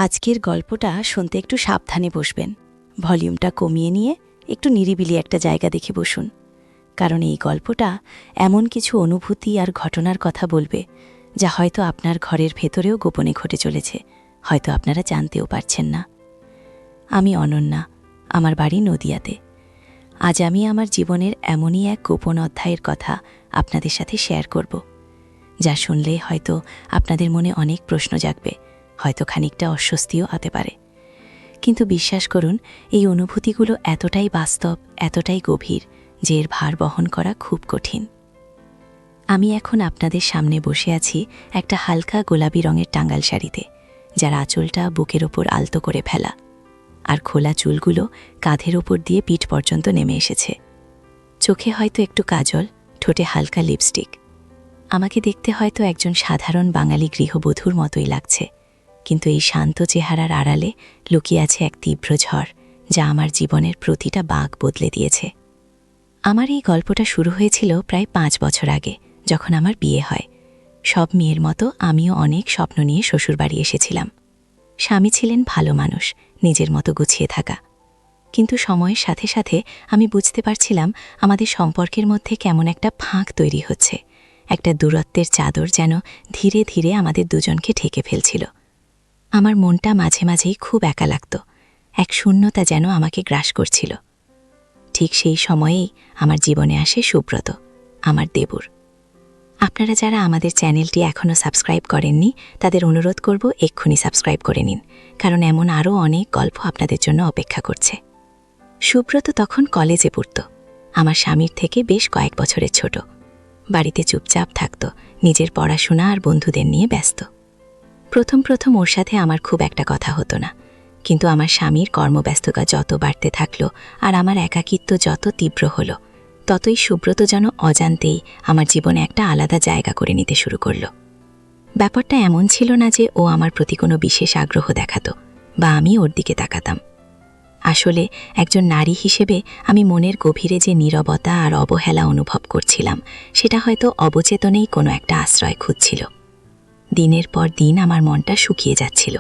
আজকের গল্পটা শুনতে একটু সাবধানে বসবেন। ভলিউমটা কমিয়ে নিয়ে একটু নিরিবিলি একটা জায়গা দেখে বসুন, কারণ এই গল্পটা এমন কিছু অনুভূতি আর ঘটনার কথা বলবে যা হয়তো আপনার ঘরের ভেতরেও গোপনে ঘটে চলেছে, হয়তো আপনারা জানতেও পারছেন না। আমি অনন্যা, আমার বাড়ি নদিয়াতে। আজ আমি আমার জীবনের এমনই এক গোপন অধ্যায়ের কথা আপনাদের সাথে শেয়ার করব, যা শুনলে হয়তো আপনাদের মনে অনেক প্রশ্ন জাগবে, হয়তো খানিকটা অস্বস্তিও হতে পারে। কিন্তু বিশ্বাস করুন, এই অনুভূতিগুলো এতটাই বাস্তব, এতটাই গভীর যে এর ভার বহন করা খুব কঠিন। আমি এখন আপনাদের সামনে বসে আছি একটা হালকা গোলাপি রঙের টাঙ্গাল শাড়িতে, যার আঁচলটা বুকের ওপর আলতো করে ফেলা, আর খোলা চুলগুলো কাঁধের ওপর দিয়ে পিঠ পর্যন্ত নেমে এসেছে। চোখে হয়তো একটু কাজল, ঠোঁটে হালকা লিপস্টিক। আমাকে দেখতে হয়তো একজন সাধারণ বাঙালি গৃহবধূর মতোই লাগছে, কিন্তু এই শান্ত চেহারার আড়ালে লুকিয়ে আছে এক তীব্র ঝড়, যা আমার জীবনের প্রতিটা বাঁক বদলে দিয়েছে। আমার এই গল্পটা শুরু হয়েছিল প্রায় 5 বছর আগে, যখন আমার বিয়ে হয়। সব মেয়ের মতো আমিও অনেক স্বপ্ন নিয়ে শ্বশুরবাড়ি এসেছিলাম। স্বামী ছিলেন ভালো মানুষ, নিজের মতো গুছিয়ে থাকা। কিন্তু সময়ের সাথে সাথে আমি বুঝতে পারছিলাম আমাদের সম্পর্কের মধ্যে কেমন একটা ফাঁক তৈরি হচ্ছে, একটা দূরত্বের চাদর যেন ধীরে ধীরে আমাদের দুজনকে ঢেকে ফেলছিল। আমার মনটা মাঝে মাঝেই খুব একা লাগত, এক শূন্যতা যেন আমাকে গ্রাস করছিল। ঠিক সেই সময়েই আমার জীবনে আসে সুব্রত, আমার দেবর। আপনারা যারা আমাদের চ্যানেলটি এখনও সাবস্ক্রাইব করেননি, তাদের অনুরোধ করব এক্ষুনি সাবস্ক্রাইব করে নিন, কারণ এমন আরও অনেক গল্প আপনাদের জন্য অপেক্ষা করছে। সুব্রত তখন কলেজে পড়ত, আমার স্বামীর থেকে বেশ কয়েক বছরের ছোট। বাড়িতে চুপচাপ থাকত, নিজের পড়াশোনা আর বন্ধুদের নিয়ে ব্যস্ত। প্রথম প্রথম ওর সাথে আমার খুব একটা কথা হতো না, কিন্তু আমার স্বামীর কর্মব্যস্ততা যত বাড়তে থাকলো আর আমার একাকিত্ব যত তীব্র হলো, ততই সুব্রত যেন অজান্তেই আমার জীবনে একটা আলাদা জায়গা করে নিতে শুরু করলো। ব্যাপারটা এমন ছিল না যে ও আমার প্রতি কোনো বিশেষ আগ্রহ দেখাতো বা আমি ওর দিকে তাকাতাম। আসলে একজন নারী হিসেবে আমি মনের গভীরে যে নীরবতা আর অবহেলা অনুভব করছিলাম, সেটা হয়তো অবচেতনেই কোনো একটা আশ্রয় খুঁজছিল। দিনের পর দিন আমার মনটা শুকিয়ে যাচ্ছিল।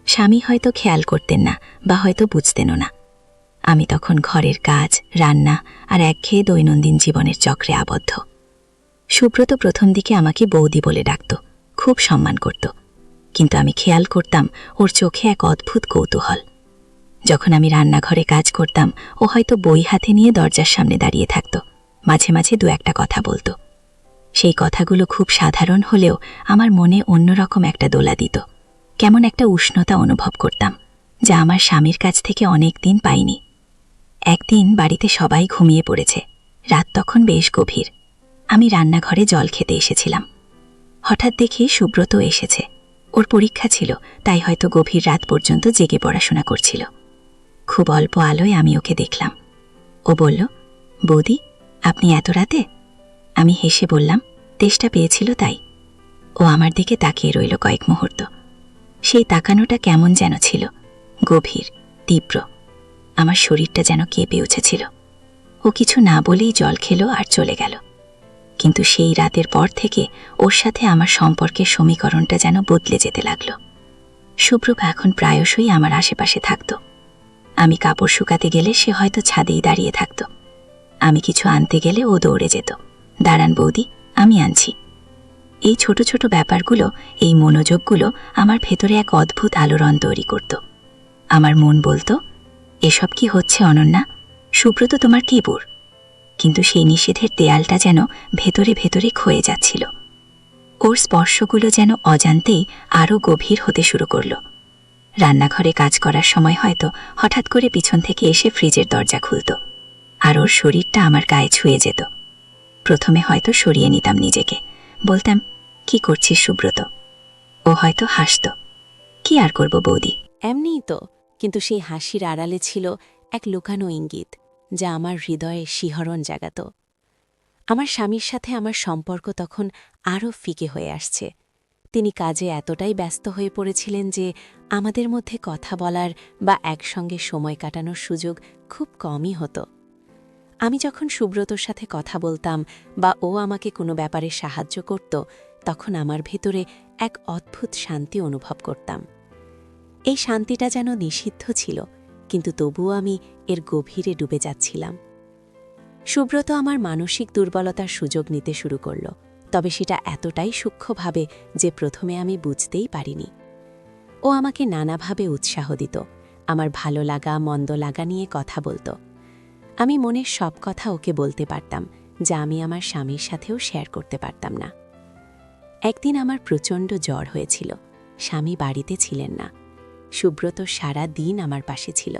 স্বামী হয়তো খেয়াল করতেন না বা হয়তো বুঝতেনও না। আমি তখন ঘরের কাজ, রান্না আর একঘেয়ে দৈনন্দিন জীবনের চক্রে আবদ্ধ। সুব্রত প্রথম দিকে আমাকে বৌদি বলে ডাকত, খুব সম্মান করত, কিন্তু আমি খেয়াল করতাম ওর চোখে এক অদ্ভুত কৌতূহল। যখন আমি রান্নাঘরে কাজ করতাম, ও হয়তো বই হাতে নিয়ে দরজার সামনে দাঁড়িয়ে থাকত, মাঝে মাঝে দু একটা কথা বলতো। সেই কথাগুলো খুব সাধারণ হলেও আমার মনে অন্যরকম একটা দোলা দিত। কেমন একটা উষ্ণতা অনুভব করতাম, যা আমার স্বামীর কাছ থেকে অনেক দিন পাইনি। একদিন বাড়িতে সবাই ঘুমিয়ে পড়েছে, রাত তখন বেশ গভীর। আমি রান্নাঘরে জল খেতে এসেছিলাম। হঠাৎ দেখি সুব্রত এসেছে। ওর পরীক্ষা ছিল, তাই হয়তো গভীর রাত পর্যন্ত জেগে পড়াশোনা করছিল। খুব অল্প আলোয় আমি ওকে দেখলাম। ও বলল, বৌদি, আপনি এত রাতে? আমি হেসে বললাম, তেষ্টা পেয়েছিল তাই। ও আমার দিকে তাকিয়ে রইল কয়েক মুহূর্ত। সেই তাকানোটা কেমন যেন ছিল, গভীর, তীব্র। আমার শরীরটা যেন কেঁপে উঠেছিল। ও কিছু না বলেই জল খেলো আর চলে গেল। কিন্তু সেই রাতের পর থেকে ওর সাথে আমার সম্পর্কের সমীকরণটা যেন বদলে যেতে লাগলো। সুব্রতা এখন প্রায়শই আমার আশেপাশে থাকত। আমি কাপড় শুকাতে গেলে সে হয়তো ছাদেই দাঁড়িয়ে থাকত। আমি কিছু আনতে গেলে ও দৌড়ে যেত, দাঁড়ান বৌদি, আমি আনছি। এই ছোট ছোট ব্যাপারগুলো, এই মনোযোগগুলো আমার ভেতরে এক অদ্ভুত আলোড়ন তৈরি করত। আমার মন বলতো, এসব কি হচ্ছে অনন্যা? সুব্রত তোমার কি বোর? কিন্তু সেই নিষেধের দেয়ালটা যেন ভেতরে ভেতরে ক্ষয়ে যাচ্ছিল। ওর স্পর্শগুলো যেন অজান্তেই আরও গভীর হতে শুরু করলো। রান্নাঘরে কাজ করার সময় হয়তো হঠাৎ করে পিছন থেকে এসে ফ্রিজের দরজা খুলত, আর ওর শরীরটা আমার গায়ে ছুঁয়ে যেত। প্রথমে হয়তো সরিয়ে নিতাম নিজেকে, বলতাম, কি করছিস সুব্রত? ও হয়তো হাসত, কি আর করব বৌদি, এমনিই তো। কিন্তু সেই হাসির আড়ালে ছিল এক লুকানো ইঙ্গিত, যা আমার হৃদয়ে শিহরণ জাগাত। আমার স্বামীর সাথে আমার সম্পর্ক তখন আরও ফিকে হয়ে আসছে। তিনি কাজে এতটাই ব্যস্ত হয়ে পড়েছিলেন যে আমাদের মধ্যে কথা বলার বা একসঙ্গে সময় কাটানোর সুযোগ খুব কমই হতো। আমি যখন সুব্রতর সাথে কথা বলতাম বা ও আমাকে কোনো ব্যাপারে সাহায্য করত, তখন আমার ভেতরে এক অদ্ভুত শান্তি অনুভব করতাম। এই শান্তিটা যেন নিষিদ্ধ ছিল, কিন্তু তবুও আমি এর গভীরে ডুবে যাচ্ছিলাম। সুব্রত আমার মানসিক দুর্বলতার সুযোগ নিতে শুরু করল, তবে সেটা এতটাই সূক্ষ্মভাবে যে প্রথমে আমি বুঝতেই পারিনি। ও আমাকে নানাভাবে উৎসাহ দিত, আমার ভালো লাগা মন্দ লাগা নিয়ে কথা বলত। আমি মনের সব কথা ওকে বলতে পারতাম, যা আমি আমার স্বামীর সাথেও শেয়ার করতে পারতাম না। একদিন আমার প্রচণ্ড জ্বর হয়েছিল, স্বামী বাড়িতে ছিলেন না। সুব্রত সারা দিন আমার পাশে ছিল,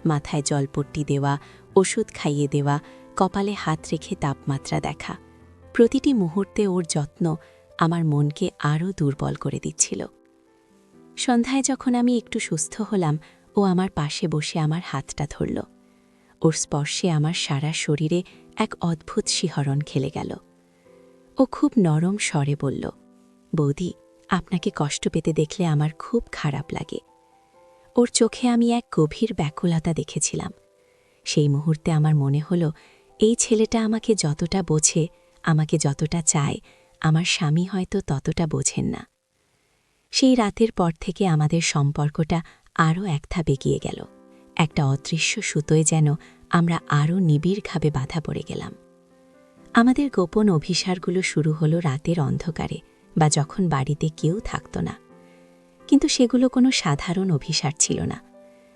মাথায় জলপট্টি দেওয়া, ওষুধ খাইয়ে দেওয়া, কপালে হাত রেখে তাপমাত্রা দেখা। প্রতিটি মুহূর্তে ওর যত্ন আমার মনকে আরও দুর্বল করে দিচ্ছিল। সন্ধ্যায় যখন আমি একটু সুস্থ হলাম, ও আমার পাশে বসে আমার হাতটা ধরল। ওর স্পর্শে আমার সারা শরীরে এক অদ্ভুত শিহরণ খেলে গেল। ও খুব নরম স্বরে বলল, বৌদি, আপনাকে কষ্ট পেতে দেখলে আমার খুব খারাপ লাগে। ওর চোখে আমি এক গভীর ব্যাকুলতা দেখেছিলাম। সেই মুহূর্তে আমার মনে হলো, এই ছেলেটা আমাকে যতটা বোঝে, আমাকে যতটা চায়, আমার স্বামী হয়তো ততটা বোঝেন না। সেই রাতের পর থেকে আমাদের সম্পর্কটা আরও এক ধাপ এগিয়ে গেল। একটা অদৃশ্য সুতোয় যেন আমরা আরও নিবিড়ভাবে বাধা পড়ে গেলাম। আমাদের গোপন অভিসারগুলো শুরু হলো রাতের অন্ধকারে বা যখন বাড়িতে কেউ থাকত না। কিন্তু সেগুলো কোনো সাধারণ অভিসার ছিল না।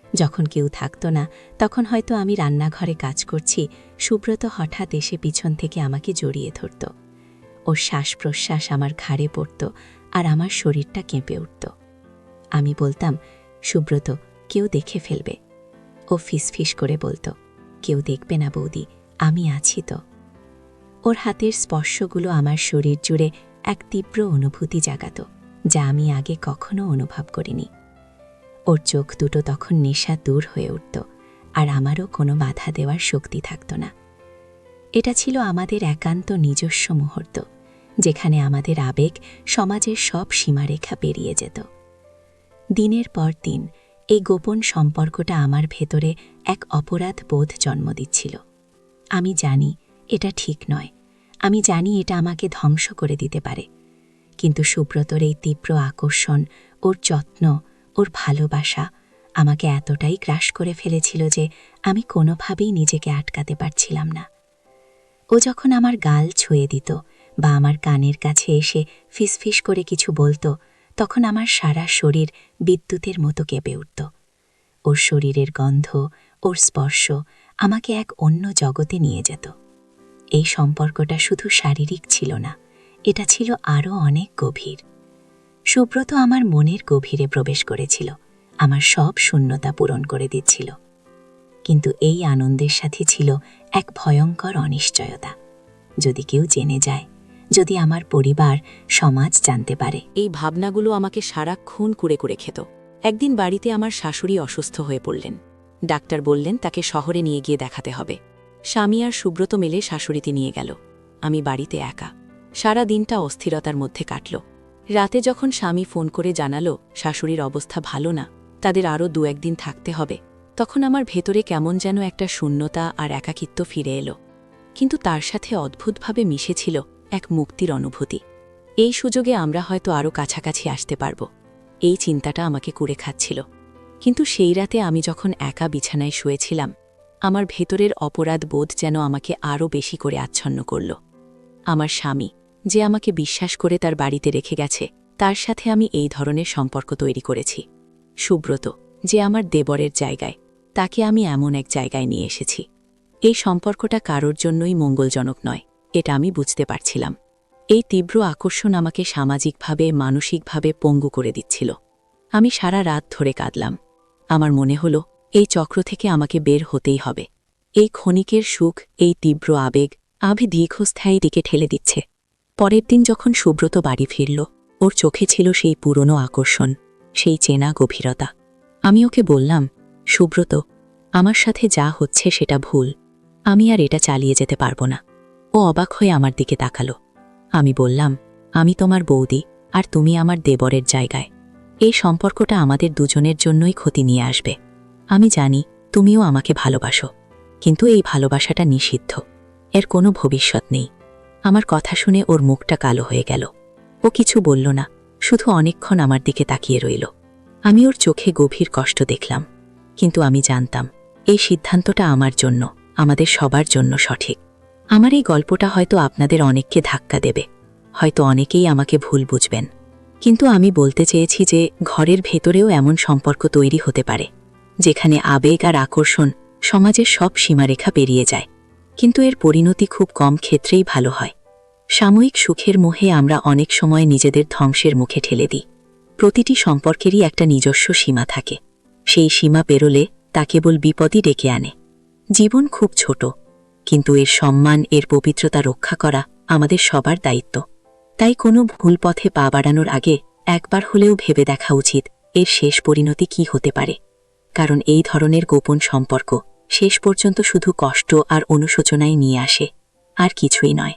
যখন কেউ থাকত না, তখন হয়তো আমি রান্নাঘরে কাজ করছি, সুব্রত হঠাৎ এসে পিছন থেকে আমাকে জড়িয়ে ধরত। ওর শ্বাস প্রশ্বাস আমার ঘাড়ে পড়ত আর আমার শরীরটা কেঁপে উঠত। আমি বলতাম, সুব্রত, কেউ দেখে ফেলবে। ও ফিসফিস করে বলতো, কেউ দেখবে না বৌদি, আমি আছি তো। ওর হাতের স্পর্শগুলো আমার শরীর জুড়ে এক তীব্র অনুভূতি জাগাত, যা আমি আগে কখনো অনুভব করিনি। ওর চোখ দুটো তখন নেশা দূর হয়ে উঠত, আর আমারও কোনো বাধা দেওয়ার শক্তি থাকত না। এটা ছিল আমাদের একান্ত নিজস্ব মুহূর্ত, যেখানে আমাদের আবেগ সমাজের সব সীমারেখা পেরিয়ে যেত। দিনের পর দিন এই গোপন সম্পর্কটা আমার ভেতরে এক অপরাধ বোধ জন্ম দিচ্ছিল। আমি জানি এটা ঠিক নয়, আমি জানি এটা আমাকে ধ্বংস করে দিতে পারে, কিন্তু সুব্রতর এই তীব্র আকর্ষণ, ওর যত্ন, ওর ভালোবাসা আমাকে এতটাই গ্রাস করে ফেলেছিল যে আমি কোনোভাবেই নিজেকে আটকাতে পারছিলাম না। ও যখন আমার গাল ছুঁয়ে দিত বা আমার কানের কাছে এসে ফিসফিস করে কিছু বলতো, তখন আমার সারা শরীর বিদ্যুতের মতো কেঁপে উঠত। ওর শরীরের গন্ধ, ওর স্পর্শ আমাকে এক অন্য জগতে নিয়ে যেত। এই সম্পর্কটা শুধু শারীরিক ছিল না, এটা ছিল আরও অনেক গভীর। সুব্রত আমার মনের গভীরে প্রবেশ করেছিল, আমার সব শূন্যতা পূরণ করে দিচ্ছিল। কিন্তু এই আনন্দের সাথে ছিল এক ভয়ঙ্কর অনিশ্চয়তা। যদি কেউ জেনে যায়, যদি আমার পরিবার, সমাজ জানতে পারে। এই ভাবনাগুলো আমাকে সারাক্ষণ কুড়ে কুড়ে খেত। একদিন বাড়িতে আমার শাশুড়ি অসুস্থ হয়ে পড়লেন। ডাক্তার বললেন তাকে শহরে নিয়ে গিয়ে দেখাতে হবে। স্বামী আর সুব্রত মিলে শাশুড়িতে নিয়ে গেল। আমি বাড়িতে একা। সারা দিনটা অস্থিরতার মধ্যে কাটল। রাতে যখন স্বামী ফোন করে জানালো শাশুড়ির অবস্থা ভালো না, তাদের আরও 2-1 দিন থাকতে হবে, তখন আমার ভেতরে কেমন যেন একটা শূন্যতা আর একাকিত্ব ফিরে এলো। কিন্তু তার সাথে অদ্ভুতভাবে মিশেছিল এক মুক্তির অনুভূতি। এই সুযোগে আমরা হয়তো আরও কাছাকাছি আসতে পারব, এই চিন্তাটা আমাকে কুড়ে খাচ্ছিল। কিন্তু সেই রাতে আমি যখন একা বিছানায় শুয়েছিলাম, আমার ভেতরের অপরাধ বোধ যেন আমাকে আরও বেশি করে আচ্ছন্ন করল। আমার স্বামী, যে আমাকে বিশ্বাস করে তার বাড়িতে রেখে গেছে, তার সাথে আমি এই ধরনের সম্পর্ক তৈরি করেছি। সুব্রত, যে আমার দেবরের জায়গায়, তাকে আমি এমন এক জায়গায় নিয়ে এসেছি। এই সম্পর্কটা কারোর জন্যই মঙ্গলজনক নয়, এটা আমি বুঝতে পারছিলাম। এই তীব্র আকর্ষণ আমাকে সামাজিকভাবে, মানসিকভাবে পঙ্গু করে দিচ্ছিল। আমি সারা রাত ধরে কাঁদলাম। আমার মনে হলো এই চক্র থেকে আমাকে বের হতেই হবে। এই ক্ষণিকের সুখ, এই তীব্র আবেগ দীর্ঘস্থায়ী দিকে ঠেলে দিচ্ছে। পরের দিন যখন সুব্রত বাড়ি ফিরল, ওর চোখে ছিল সেই পুরনো আকর্ষণ, সেই চেনা গভীরতা। আমি ওকে বললাম, সুব্রত, আমার সাথে যা হচ্ছে সেটা ভুল, আমি আর এটা চালিয়ে যেতে পারবো না। ও অবাক হয়ে আমার দিকে তাকালো। আমি বললাম, আমি তোমার বৌদি আর তুমি আমার দেবরের জায়গায়। এই সম্পর্কটা আমাদের দুজনের জন্যই ক্ষতি নিয়ে আসবে। আমি জানি তুমিও আমাকে ভালোবাসো, কিন্তু এই ভালোবাসাটা নিষিদ্ধ, এর কোনো ভবিষ্যৎ নেই। আমার কথা শুনে ওর মুখটা কালো হয়ে গেল। ও কিছু বলল না, শুধু অনেকক্ষণ আমার দিকে তাকিয়ে রইল। আমি ওর চোখে গভীর কষ্ট দেখলাম, কিন্তু আমি জানতাম এই সিদ্ধান্তটা আমার জন্য, আমাদের সবার জন্য সঠিক। আমার এই গল্পটা হয়তো আপনাদের অনেককে ধাক্কা দেবে, হয়তো অনেকেই আমাকে ভুল বুঝবেন, কিন্তু আমি বলতে চেয়েছি যে ঘরের ভেতরেও এমন সম্পর্ক তৈরি হতে পারে যেখানে আবেগ আর আকর্ষণ সমাজের সব সীমারেখা পেরিয়ে যায়, কিন্তু এর পরিণতি খুব কম ক্ষেত্রেই ভালো হয়। সাময়িক সুখের মোহে আমরা অনেক সময় নিজেদের ধ্বংসের মুখে ঠেলে দিই। প্রতিটি সম্পর্কেরই একটা নিজস্ব সীমা থাকে, সেই সীমা পেরোলে তা কেবল বিপদই ডেকে আনে। জীবন খুব ছোট, কিন্তু এর সম্মান, এর পবিত্রতা রক্ষা করা আমাদের সবার দায়িত্ব। তাই কোনো ভুল পথে পা বাড়ানোর আগে একবার হলেও ভেবে দেখা উচিত এর শেষ পরিণতি কী হতে পারে, কারণ এই ধরনের গোপন সম্পর্ক শেষ পর্যন্ত শুধু কষ্ট আর অনুশোচনায় নিয়ে আসে, আর কিছুই নয়।